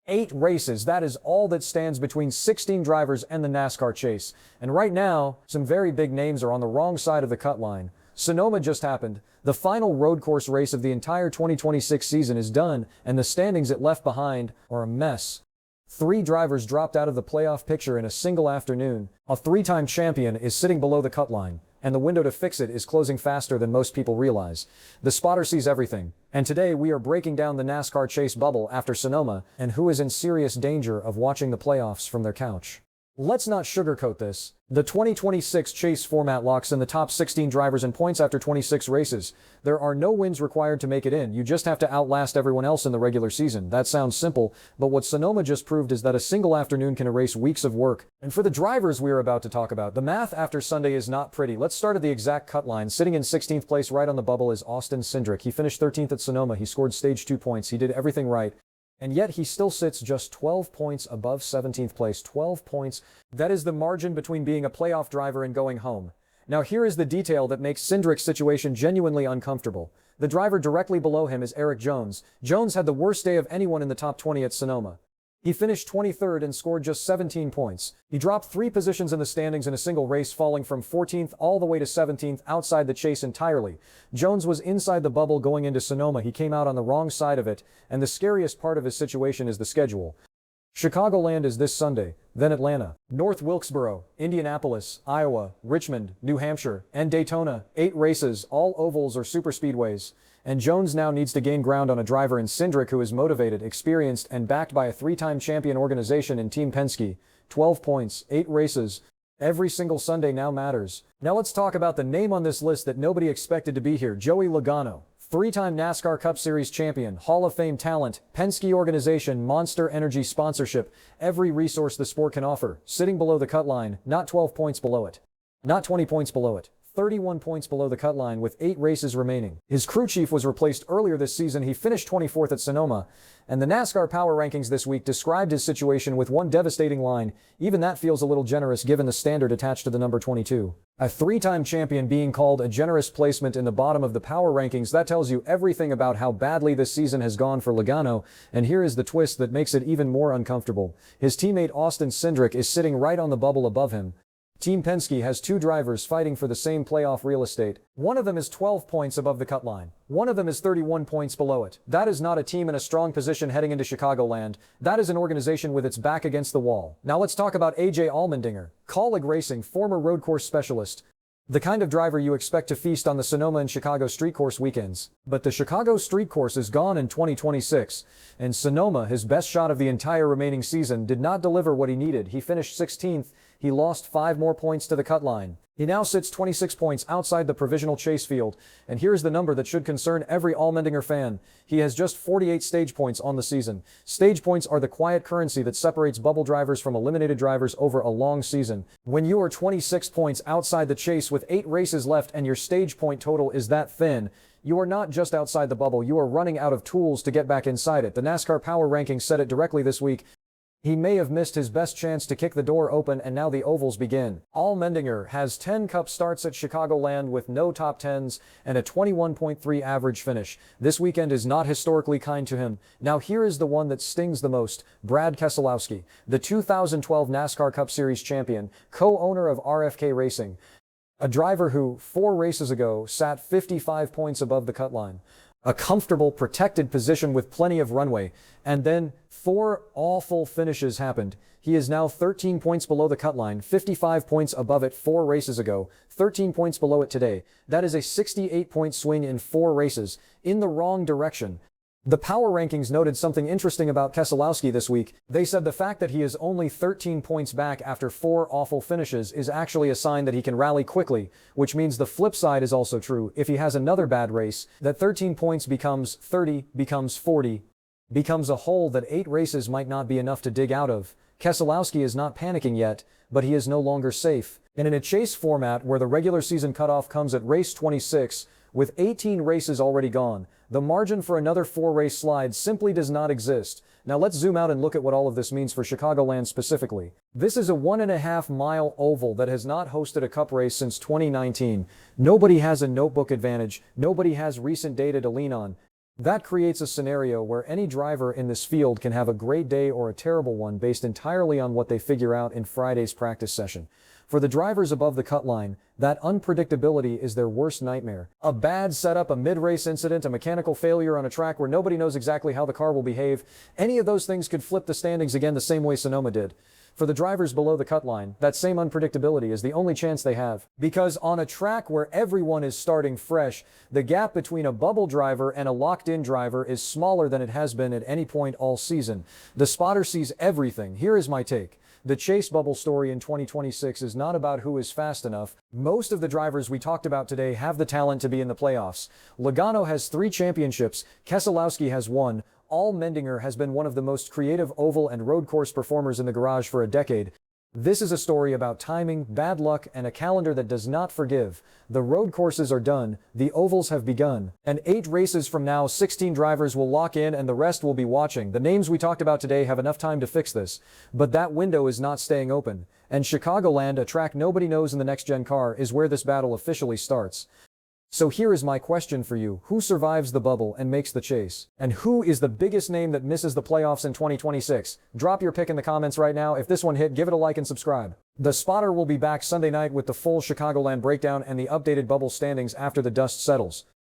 8 races, that is all that stands between 16 drivers and the NASCAR Chase. And right now, some very big names are on the wrong side of the cut line. Sonoma just happened. The final road course race of the entire 2026 season is done, and the standings it left behind are a mess. 3 drivers dropped out of the playoff picture in a single afternoon. A 3-time champion is sitting below the cut line, and the window to fix it is closing faster than most people realize. The spotter sees everything, and today we are breaking down the NASCAR Chase bubble after Sonoma and who is in serious danger of watching the playoffs from their couch. Let's not sugarcoat this. The 2026 Chase format locks in the top 16 drivers in points after 26 races. There are no wins required to make it in. You just have to outlast everyone else in the regular season. That sounds simple, but what Sonoma just proved is that a single afternoon can erase weeks of work. And for the drivers we are about to talk about, the math after Sunday is not pretty. Let's start at the exact cut line. Sitting in 16th place right on the bubble is Cindric. He finished 13th at Sonoma. He scored stage 2 points. He did everything right. And yet he still sits just 12 points above 17th place. 12 points. That is the margin between being a playoff driver and going home. Now here is the detail that makes Cindric's situation genuinely uncomfortable. The driver directly below him is Erik Jones. Jones had the worst day of anyone in the top 20 at Sonoma. He finished 23rd and scored just 17 points. He dropped 3 positions in the standings in a single race, falling from 14th all the way to 17th outside the chase entirely. Jones was inside the bubble going into Sonoma. He came out on the wrong side of it, and the scariest part of his situation is the schedule. Chicagoland is this Sunday, then Atlanta, North Wilkesboro, Indianapolis, Iowa, Richmond, New Hampshire, and Daytona. 8 races, all ovals or superspeedways. And Jones now needs to gain ground on a driver in Cindric who is motivated, experienced, and backed by a 3-time champion organization in Team Penske. 12 points, 8 races. Every single Sunday now matters. Now let's talk about the name on this list that nobody expected to be here, Joey Logano. 3-time NASCAR Cup Series champion, Hall of Fame talent, Penske organization, Monster Energy sponsorship, every resource the sport can offer, sitting below the cut line, not 12 points below it, not 20 points below it. 31 points below the cut line with 8 races remaining. His crew chief was replaced earlier this season. He finished 24th at Sonoma, and the NASCAR Power Rankings this week described his situation with one devastating line. Even that feels a little generous given the standard attached to the number 22. A 3-time champion being called a generous placement in the bottom of the Power Rankings, that tells you everything about how badly this season has gone for Logano, and here is the twist that makes it even more uncomfortable. His teammate Cindric is sitting right on the bubble above him. Team Penske has 2 drivers fighting for the same playoff real estate. One of them is 12 points above the cut line. One of them is 31 points below it. That is not a team in a strong position heading into Chicagoland. That is an organization with its back against the wall. Now let's talk about Allmendinger, Kaulig Racing, former road course specialist. The kind of driver you expect to feast on the Sonoma and Chicago street course weekends. But the Chicago street course is gone in 2026, and Sonoma, his best shot of the entire remaining season, did not deliver what he needed. He finished 16th. He lost 5 more points to the cut line. He now sits 26 points outside the provisional chase field, and here's the number that should concern every Allmendinger fan. He has just 48 stage points on the season. Stage points are the quiet currency that separates bubble drivers from eliminated drivers over a long season. When you are 26 points outside the chase with 8 races left and your stage point total is that thin, you are not just outside the bubble, you are running out of tools to get back inside it. The NASCAR Power Rankings said it directly this week. He may have missed his best chance to kick the door open, and now the ovals begin. Allmendinger has 10 Cup starts at Chicagoland with no top 10s and a 21.3 average finish. This weekend is not historically kind to him. Now here is the one that stings the most. Brad Keselowski, the 2012 NASCAR Cup Series champion, co-owner of RFK Racing. A driver who, 4 races ago, sat 55 points above the cut line. A comfortable, protected position with plenty of runway, and then 4 awful finishes happened. He is now 13 points below the cut line, 55 points above it 4 races ago, 13 points below it today. That is a 68-point swing in 4 races, in the wrong direction. The Power Rankings noted something interesting about Keselowski this week. They said the fact that he is only 13 points back after 4 awful finishes is actually a sign that he can rally quickly, which means the flip side is also true. If he has another bad race, that 13 points becomes 30, becomes 40, becomes a hole that 8 races might not be enough to dig out of. Keselowski is not panicking yet, but he is no longer safe. And in a chase format where the regular season cutoff comes at race 26, with 18 races already gone, the margin for another 4-race slide simply does not exist. Now let's zoom out and look at what all of this means for Chicagoland specifically. This is a 1.5-mile oval that has not hosted a cup race since 2019. Nobody has a notebook advantage. Nobody has recent data to lean on. That creates a scenario where any driver in this field can have a great day or a terrible one based entirely on what they figure out in Friday's practice session. For the drivers above the cut line, that unpredictability is their worst nightmare. A bad setup, a mid-race incident, a mechanical failure on a track where nobody knows exactly how the car will behave, any of those things could flip the standings again the same way Sonoma did. For the drivers below the cut line, that same unpredictability is the only chance they have. Because on a track where everyone is starting fresh, the gap between a bubble driver and a locked-in driver is smaller than it has been at any point all season. The spotter sees everything. Here is my take. The Chase bubble story in 2026 is not about who is fast enough. Most of the drivers we talked about today have the talent to be in the playoffs. Logano has 3 championships, Keselowski has 1, Allmendinger has been one of the most creative oval and road course performers in the garage for a decade. This is a story about timing, bad luck, and a calendar that does not forgive. The road courses are done, the ovals have begun, and 8 races from now, 16 drivers will lock in and the rest will be watching. The names we talked about today have enough time to fix this, but that window is not staying open. And Chicagoland, a track nobody knows in the next-gen car, is where this battle officially starts. So here is my question for you. Who survives the bubble and makes the chase? And who is the biggest name that misses the playoffs in 2026? Drop your pick in the comments right now. If this one hit, give it a like and subscribe. The Spotter will be back Sunday night with the full Chicagoland breakdown and the updated bubble standings after the dust settles.